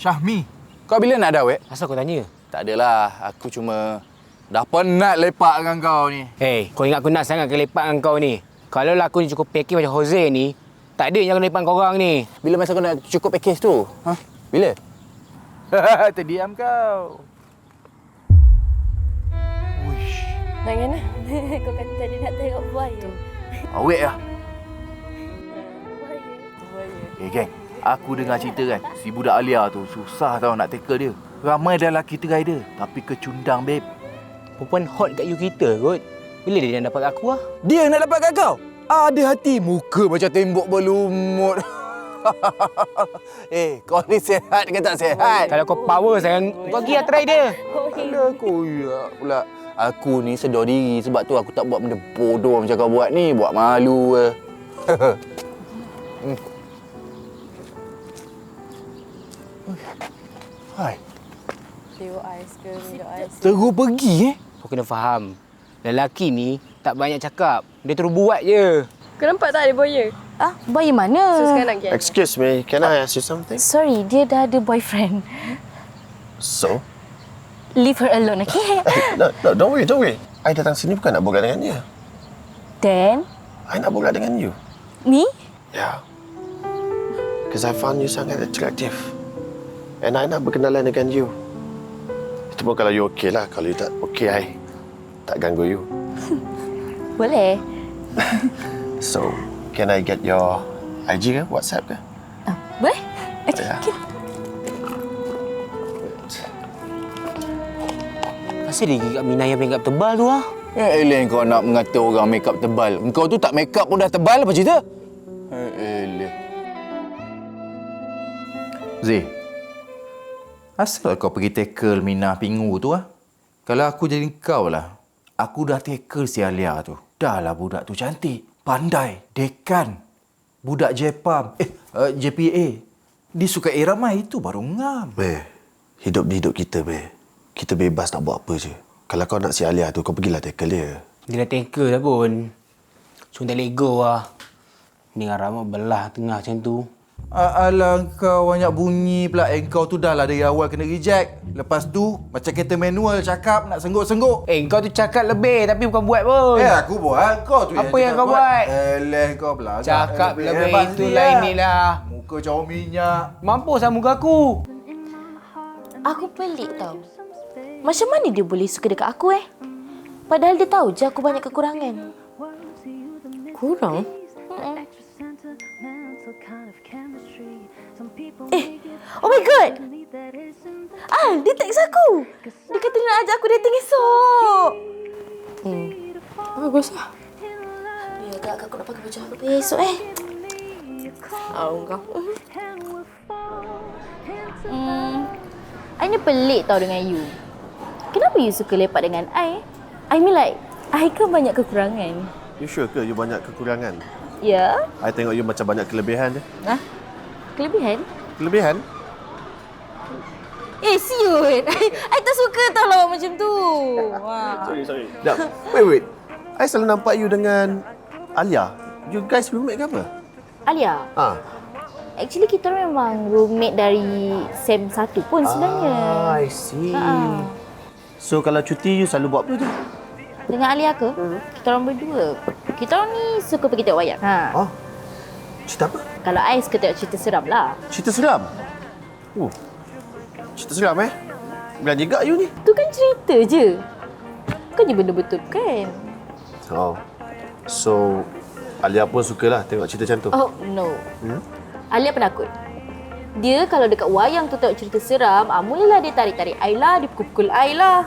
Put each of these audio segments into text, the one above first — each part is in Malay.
Syahmi, kau bila nak dawet? Asal kau tanya? Tak adalah, aku cuma dah penat lepak dengan kau ni. Hey, kau ingat aku nak sangat ke lepak dengan kau ni? Kalau lah aku ni cukup package macam Jose ni, tak ada yang kena lepak korang ni. Bila masa kau nak cukup package tu? Ha? Bila? Terdiam kau. Uish. Nak kan? Kau kata tadi nak tengok buaya. Awet lah. Buaya. Geng, aku dengar cerita kan, si budak Alia tu susah tau nak tackle dia. Ramai dah lelaki terai dia, tapi kecundang, babe. Perempuan hot kat you kita kot. Bila dia nak dapat kat aku lah? Dia nak dapat kat kau? Ada hati, muka macam tembok berlumut. Kau ni sihat ke tak sihat? Kalau kau power sayang, kau pergi lah try dia. Alah, koyak pula. Aku ni sedar diri sebab tu aku tak buat benda bodoh macam kau buat ni. Buat malu ke. Hai. Tengok ais ke, minum ais. Terus pergi Kau kena faham. Lelaki ni tak banyak cakap. Dia terus buat je. Kau nampak tak ada buaya? Ah, buaya mana? So sekarang nak pergi. Excuse me, can I ask you something? Sorry, dia dah ada boyfriend. So? Leave her alone, okay? No, don't worry. I datang sini bukan nak borak dengan dia. Then, I nak borak dengan you. me? Yeah. Because I found you sangat attractive. And I nak berkenalan dengan you. Itu pun kalau you okay lah. Kalau you tak okay, I tak ganggu you. Boleh. So, can I get your IG ke? WhatsApp ke? Boleh? Okay, Ya. okay. Asal dia gigit kat Mina yang make up tebal tu lah? Eleh kau nak mengata orang make up tebal. Engkau tu tak make up pun dah tebal apa cerita? Eleh. Zee, asal kau pergi tackle Mina Pingu tu ah? Kalau aku jadi kau lah, aku dah tackle si Alia tu. Dah lah budak tu cantik, pandai, dekan. Budak JPAM, JPA. Dia suka ramai itu baru ngam. Be, hidup ni hidup kita, Be. Kita bebas nak buat apa je. Kalau kau nak si Alia tu, kau pergilah tackle dia. Dia dah tackle dah pun. Cuma tak let go lah. Dengan rambut belah tengah macam tu. Alah, kau banyak bunyi pula. Kau tu dah lah dari awal kena reject. Lepas tu, macam kereta manual cakap nak sengguk-sengguk. Kau tu cakap lebih tapi bukan buat pun. Aku buat. Kau tu Apa yang kau buat? Kau belagak. Cakap lebih itulah inilah. Muka cawan minyak. Mampus lah muka aku. Aku pelik tau. Macam mana dia boleh suka dekat aku Padahal dia tahu je aku banyak kekurangan. Kurang? Oh my god! Dia text aku. Dia kata dia nak ajak aku dating esok. Bagus lah. Ya, agak aku nak pakai baju apa esok Kau. I ni pelik tau dengan you. Kenapa you suka lepak dengan I? I mean like, I kan banyak kekurangan. You sure ke you banyak kekurangan? Ya? I tengok you macam banyak kelebihan je. Kelebihan? Kelebihan? Siut! I tak suka tau lawak macam tu. Sorry. Wait. I selalu nampak you dengan Alia. You guys roommate ke apa? Alia? Actually, kita memang roommate dari SEM 1 pun sebenarnya. I see. So, kalau cuti, you selalu buat apa tu? Dengan Alia ke? Kita orang berdua. Kita orang ni suka pergi tengok wayang. Cerita apa? Kalau I suka tengok cerita seram lah. Cerita seram? Cerita seram Berani gak you ni? Tu kan cerita je. Bukannya benda betul kan? So, Alia pun sukalah tengok cerita macam tu? Oh, no. Alia penakut. Dia kalau dekat wayang tu tengok cerita seram, mulalah dia tarik-tarik I lah, dia pukul-pukul I lah.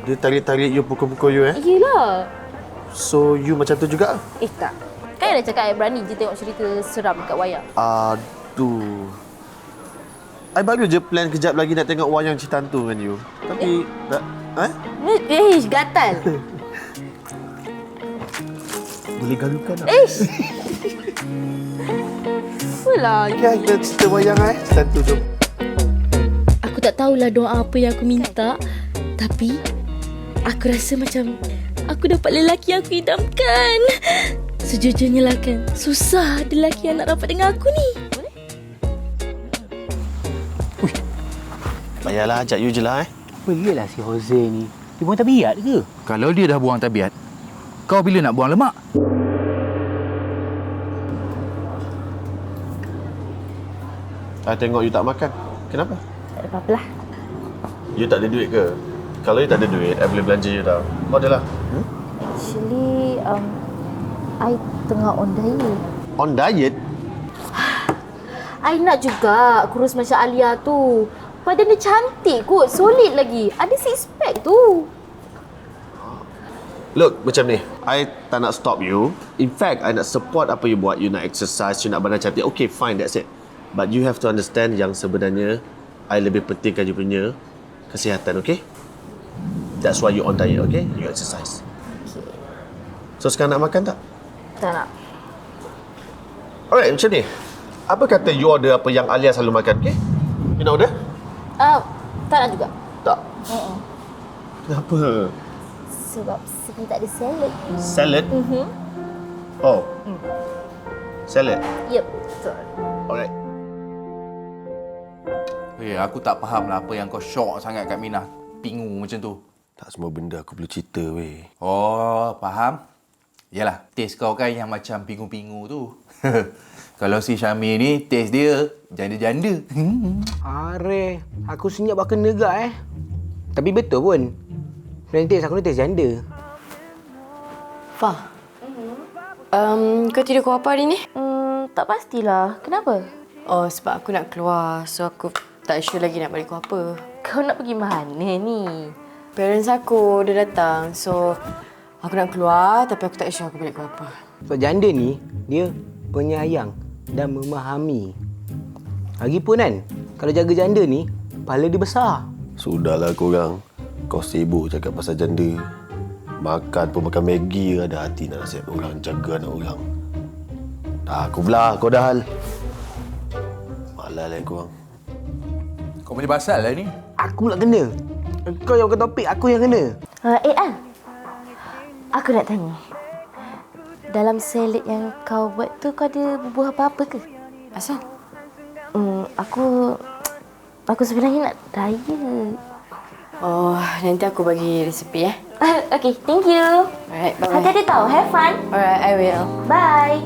Dia tarik-tarik you, pukul-pukul you Yelah. So, you macam tu juga? Tak. Kan dah cakap I berani je tengok cerita seram dekat wayang. Aduh. I baru je plan kejap lagi nak tengok wayang cerita hantu dengan you. Tapi, Gatal. boleh galukan tak? Apalah. Okay, kita cerita wayang cerita hantu tu. Aku tak tahulah doa apa yang aku minta. Tapi, aku rasa macam aku dapat lelaki yang aku idamkan. Sejujurnya lah kan, susah ada lelaki yang nak rapat dengan aku ni. Payahlah, ajak you je lah Belilah si Jose ni. Dia buang tabiat ke? Kalau dia dah buang tabiat, kau bila nak buang lemak? I tengok you tak makan. Kenapa? Tak ada apa-apa lah. You tak ada duit ke? Kalau you tak ada duit, I boleh belanja you tau. Order lah. Actually, I tengah on diet. On diet? I nak juga kurus macam Alia tu. Badan dia cantik kot, solid lagi. Ada six pack tu. Look, macam ni. I tak nak stop you. In fact, I nak support apa you buat. You nak exercise, you nak badan cantik. Okay, fine, that's it. But you have to understand yang sebenarnya I lebih pentingkan you punya kesihatan, okay? That's why you on diet, okay? You exercise. Okay. So, sekarang nak makan tak? Tak nak. Alright, macam ni. Apa kata you order apa yang Alia selalu makan, okay? You nak order? Tak nak juga. Tak. Kenapa? Sebab sini tak ada salad. Salad? Oh. Salad? Yep, betul. Alright. Aku tak faham lah apa yang kau syok sangat kat Minah. Pingu macam tu. Tak semua benda aku perlu cerita, weh. Oh, faham. Yalah, taste kau kan yang macam pingu-pingu tu. Kalau si Syamir ni, taste dia janda-janda. Are, aku senyap bakal negak Tapi betul pun. Sebenarnya taste aku ni taste janda. Fah. Kau tidur pukul apa hari ni? Tak pastilah. Kenapa? Oh, sebab aku nak keluar. So, aku tak sure lagi nak balik pukul apa. Kau nak pergi mana ni? Parents aku dah datang. So, aku nak keluar tapi aku tak sure aku balik pukul apa. Sebab janda ni, dia penyayang dan memahami. Lagipun kan, kalau jaga janda ni, kepala dia besar. Sudahlah korang. Kau sibuk cakap pasal janda. Makan pun makan Maggi, ada hati nak nasihat orang, jaga anak orang. Dah, aku belah, kau dah hal. Malah lah korang. Kau punya pasal lah ni. Aku pula kena. Kau yang bukan topik, aku yang kena. An. Aku nak tanya. Dalam salad yang kau buat tu, kau ada buah apa-apa ke? Asal? Aku sebenarnya nak diet. Oh, nanti aku bagi resepi Okay, thank you. Alright, bye-bye. Hati-hati tau, have fun. Alright, I will. Bye.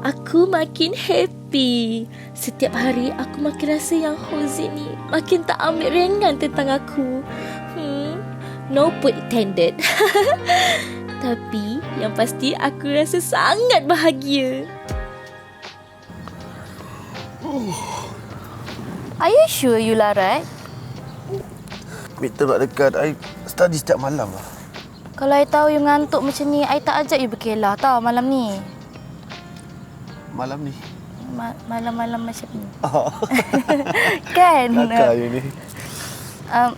Aku makin happy. Setiap hari aku makin rasa yang Jose ni makin tak ambil ringan tentang aku. No pun intended. Tapi yang pasti aku rasa sangat bahagia. Are you sure you larat? Midterm nak dekat, I study setiap malam lah. Kalau I tahu you ngantuk macam ni, I tak ajak you berkelah tau malam ni. Malam ni? Malam-malam macam ni. Kan? Kakak you ni.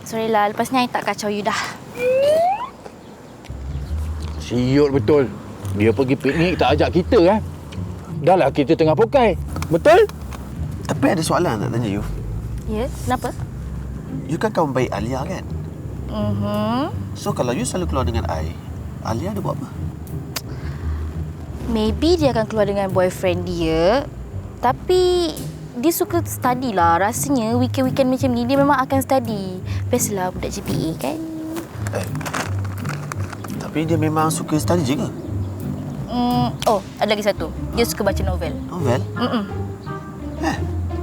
Sorry lah, lepas ni I tak kacau you dah. Siut betul. Dia pergi piknik tak ajak kita Dah lah kita tengah pokai. Betul? Tapi ada soalan nak tanya you. Ya, kenapa? You kan kawan baik Alia kan? So kalau you selalu keluar dengan I, Alia ada buat apa? Maybe dia akan keluar dengan boyfriend dia. Tapi dia suka study lah. Rasanya weekend-weekend macam ni dia memang akan study. Biasalah budak GPA kan. Tapi dia memang suka study je ke? Oh, ada lagi satu. Dia suka baca novel. Novel?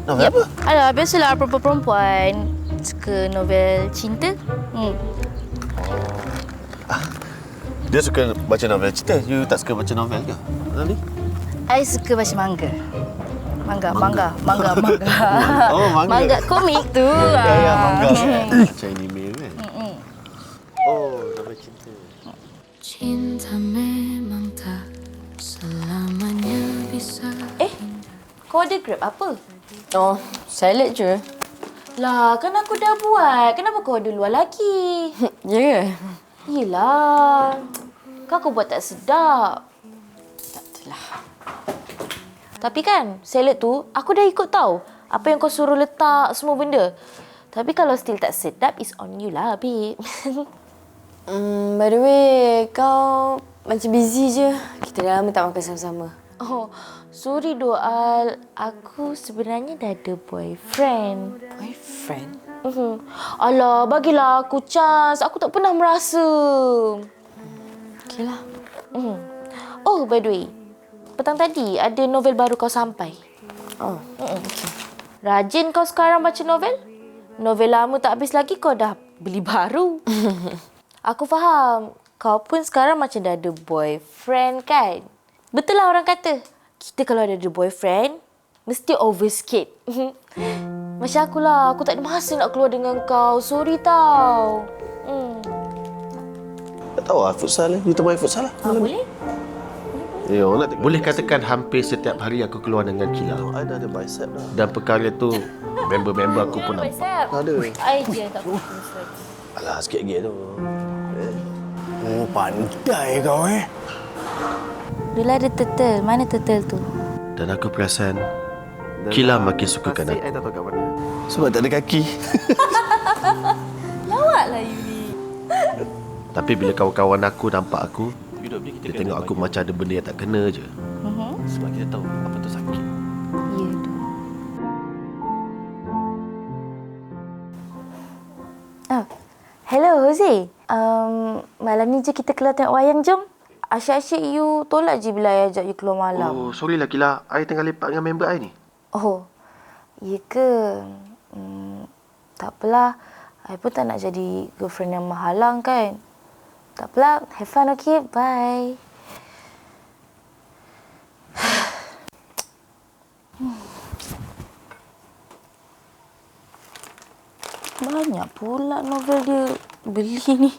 Novel apa? Alah, biasalah perempuan-perempuan suka novel cinta. Dia suka baca novel cerita. You tak suka baca novel ke? Mana ni? I suka baca manga. Manga. Oh, manga. Manga komik tu. Ya, manga. Macam anime kan? Oh, novel cinta. Cinta memang tak selamanya bisa. Kau order Grab apa? Oh, salad je. Lah, kan aku dah buat. Kenapa kau order luar lagi? Ya ke? Yelah. Kan aku buat tak sedap. Tak adalah. Tapi kan, salad tu aku dah ikut tahu. Apa yang kau suruh letak semua benda. Tapi kalau still tak sedap, it's on you lah, babe. By the way, kau macam busy je. Kita dah lama tak makan sama-sama. Oh, sorry Doal. Aku sebenarnya dah ada boyfriend. Boyfriend? Alah, bagilah aku chance. Aku tak pernah merasa. Okey lah. Oh, by the way. Petang tadi ada novel baru kau sampai. Oh, okey. Rajin kau sekarang baca novel? Novel lama tak habis lagi kau dah beli baru. Aku faham. Kau pun sekarang macam dah ada boyfriend kan? Betul lah orang kata. Kita kalau ada boyfriend, mesti over sikit. Macam akulah. Aku tak ada masa nak keluar dengan kau. Sorry tau. Tak tahu lah futsal ni. You teman futsal lah. Boleh? Ya, orang nak boleh katakan hampir setiap hari aku keluar dengan Kila. I dah ada bicep dah. Dan perkara tu, member-member aku pun nampak. Ada. I je yang tak fokus lagi. Alah, sikit lagi tu. Oh, pandai kau Dulu ada turtle. Mana turtle tu? Dan aku perasan Kila makin sukakan aku. I tak tahu kat mana. Sebab tak ada kaki. Lawaklah you ni. Tapi bila kawan-kawan aku nampak aku, dia tengok aku macam ada benda yang tak kena je. Sebab kita tahu apa tu sakit. Ya tu. Oh, hello Jose. Malam ni je kita keluar tengok wayang, jom. Asyik-asyik you tolak je bila I ajak you keluar malam. Oh, sorry lah Kila. I tengah lepak dengan member I ni. Oh, ya ke? Tak apalah. I pun tak nak jadi girlfriend yang menghalang kan. Tak apalah. Have fun, okay? Bye. Banyak pula novel dia beli ni.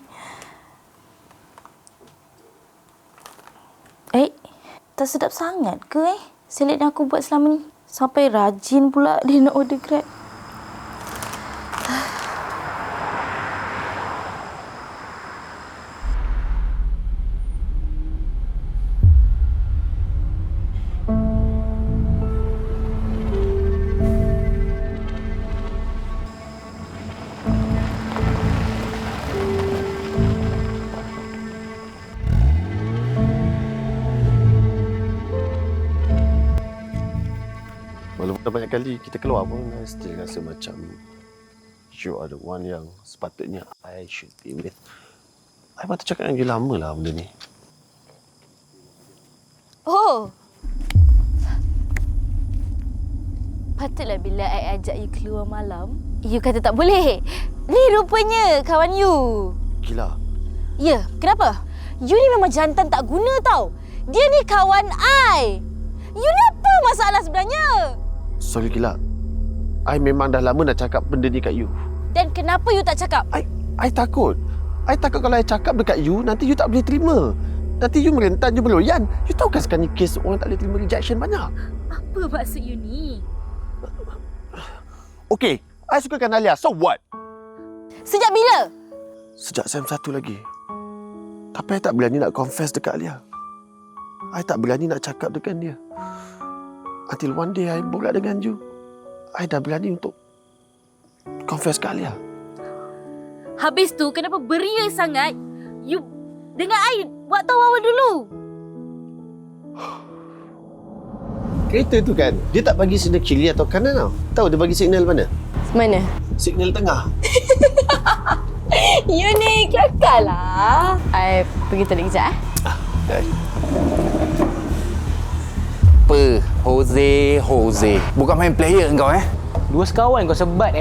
Tak sedap sangat ke salad yang aku buat selama ni? Sampai rajin pula dia nak order Grab. Walaupun banyak kali kita keluar pun, I still rasa macam you are the one yang sepatutnya I should be with. I patut cakap lagi lama lah benda ni. Oh! Patutlah bila I ajak you keluar malam, you kata tak boleh. Ni rupanya kawan you. Gila. Ya, kenapa? You ni memang jantan tak guna tau. Dia ni kawan I. You ni apa masalah sebenarnya? Sorry Gila. I memang dah lama nak cakap benda ni kat you. Dan kenapa you tak cakap? I takut. I takut kalau I cakap dekat you, nanti you tak boleh terima. Nanti you merentan, you berloyan. You tahu kan sekarang ni kes orang tak boleh terima rejection banyak. Apa maksud you ni? Okay, I sukakan Alia. So what? Sejak bila? Sejak SEM 1 lagi. Tapi I tak berani nak confess dekat Alia. I tak berani nak cakap dengan dia. Until one day I borak dengan you, I dah berani untuk confess kat Alia. Habis tu kenapa beria sangat? You dengan I buat tahu awal dulu. Kereta tu kan, dia tak bagi signal kiri atau kanan tau. Tahu dia bagi signal mana? Mana? Signal tengah. You ni kelakar lah. I pergi toilet kejap Apa? Jose. Bukan main player kau Dua sekawan kau sebat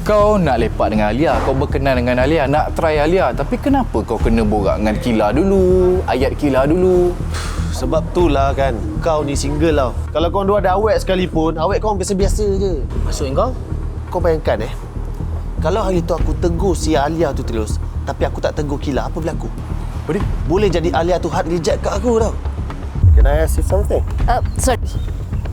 Kau nak lepak dengan Alia, kau berkenan dengan Alia, nak try Alia. Tapi kenapa kau kena borak dengan Kila dulu? Ayat Kila dulu. Sebab tu lah kan, kau ni single tau. Kalau kau dua ada awet sekalipun, awet kau biasa-biasa je. Maksud kau? Kau bayangkan kalau hari tu aku tegur si Alia tu terus, tapi aku tak tegur Kila, apa berlaku? Apa dia? Boleh jadi Alia tu hard reject kat aku tau. Can I ask you something? Sorry.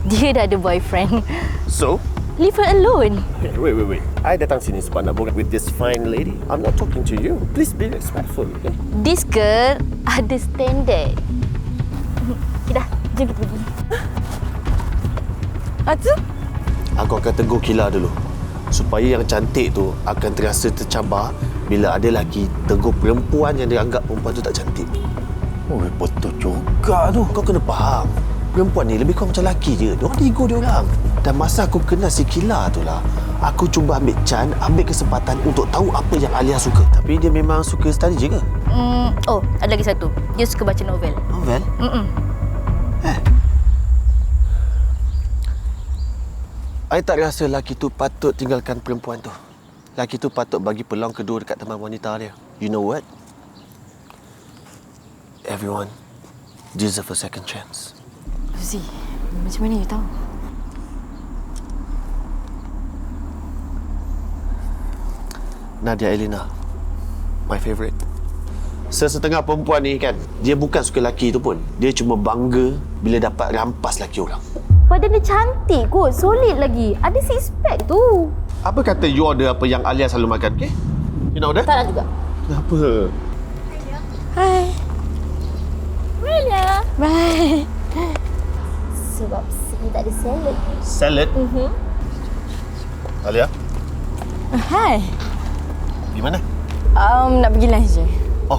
Dia dah ada boyfriend. So? Leave her alone. Wait. I datang sini sebab nak borak with this fine lady. I'm not talking to you. Please be respectful, okay? This girl ada standard. Dah, jom kita pergi. tu? Aku akan tegur Kila dulu. Supaya yang cantik tu akan terasa tercabar bila ada lelaki tegur perempuan yang dia anggap perempuan tu tak cantik. Oh, betul juga tu. Kau kena faham. perempuan ni lebih kurang macam lelaki je. Diorang ada ego diorang. Dan masa aku kenal si Kila tu lah, aku cuba ambil kesempatan untuk tahu apa yang Alia suka. Tapi dia memang suka study je ke? Oh, ada lagi satu. Dia suka baca novel. Novel? I tak rasa lelaki tu patut tinggalkan perempuan tu. Lelaki tu patut bagi peluang kedua dekat teman wanita dia. You know what? Everyone deserve a second chance. Rosie, macam mana you tahu? Nadia Elena, my favourite. Sesetengah perempuan ni kan, dia bukan suka lelaki tu pun. Dia cuma bangga bila dapat rampas lelaki orang. Badan dia cantik kot, solid lagi. Ada six pack tu. Apa kata you order apa yang Alia selalu makan, okay? You nak order? Tak nak juga. Kenapa? Hai. Alia. Bye. Sebab sini tak ada salad. Salad? Alia, Hai. di mana? Nak pergi lunch je. Oh,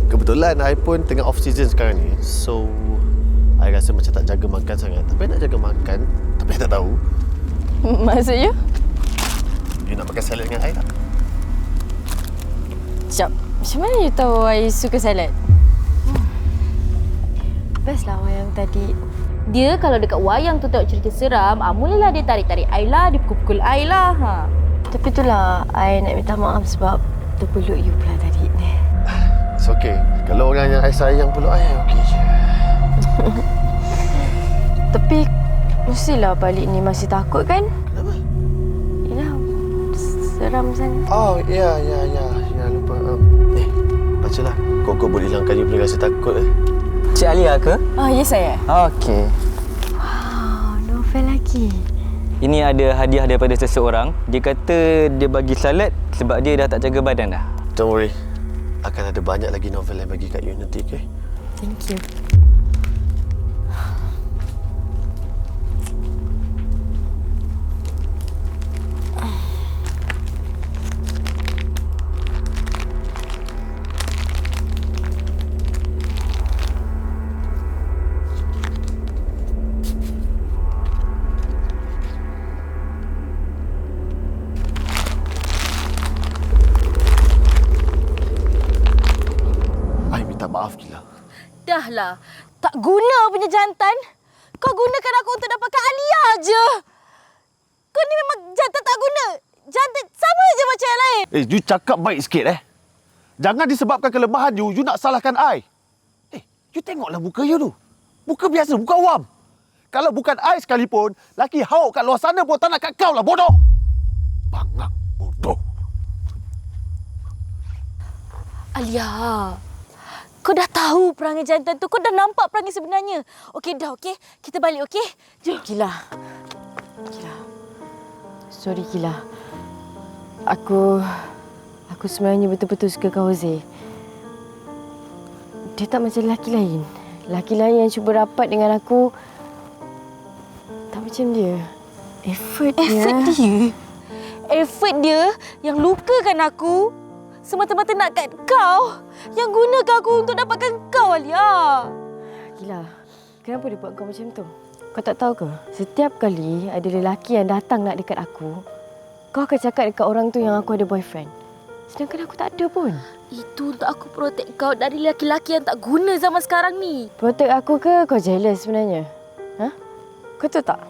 kebetulan I pun tengah off season sekarang ni. So, I rasa macam tak jaga makan sangat. Tapi nak jaga makan, tapi I tak tahu. Maksudnya? You nak makan salad dengan I tak? Sekejap. Macam mana you tahu I suka salad? Best lah wayang tadi. Dia kalau dekat wayang tu tengok cerita seram, mulalah dia tarik-tarik I lah, dia pukul-pukul I lah. Tapi itulah, I nak minta maaf sebab terpeluk you pula tadi. It's okay. Kalau orang yang I sayang peluk I, okay je. Tapi, mestilah balik ni masih takut kan? Kenapa? Yelah, seram sangat. Oh, ya, lupa. Bacalah. Kau boleh hilangkan you punya rasa takut Cik Alia ke? Ya saya. Okey. Wow, novel lagi. Ini ada hadiah daripada seseorang. Dia kata dia bagi salad sebab dia dah tak jaga badan dah. Don't worry. Akan ada banyak lagi novel yang bagi kat you nanti, okay? Thank you. I minta maaf gila. Dah lah. Tak guna punya jantan. Kau gunakan aku untuk dapatkan Alia je. Kau ni memang jantan tak guna. Jantan sama je macam yang lain. You cakap baik sikit Jangan disebabkan kelemahan you nak salahkan I. You tengoklah muka you tu. Muka biasa, muka awam. Kalau bukan I sekalipun, laki hauk kat luar sana pun tak nak kat kau lah, bodoh. Bangang bodoh. Alia, kau dah tahu perangai jantan tu. Kau dah nampak perangai sebenarnya. Okey dah, okey? Kita balik, okey? Jom. Gila. Sorry Gila. Aku sebenarnya betul-betul suka kau, Zee. Dia tak macam lelaki lain. Lelaki lain yang cuba rapat dengan aku tak macam dia. Effort dia. Effort dia yang lukakan aku semata-mata nak kat kau, yang gunakan aku untuk dapatkan kau, Alia. Gila. Kenapa dia buat kau macam tu? Kau tak tahu ke? Setiap kali ada lelaki yang datang nak dekat aku, kau akan cakap dekat orang tu yang aku ada boyfriend. Sedangkan aku tak ada pun. Itu untuk aku protect kau dari lelaki-lelaki yang tak guna zaman sekarang ni. Protect aku ke kau jealous sebenarnya? Ha? Kau tahu tak?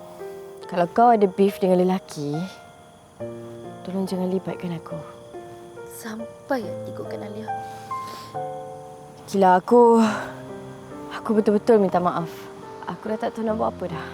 Kalau kau ada beef dengan lelaki, tolong jangan libatkan aku. Sampai ikutkan Alia. Gila, aku betul-betul minta maaf. Aku dah tak tahu nak buat apa dah.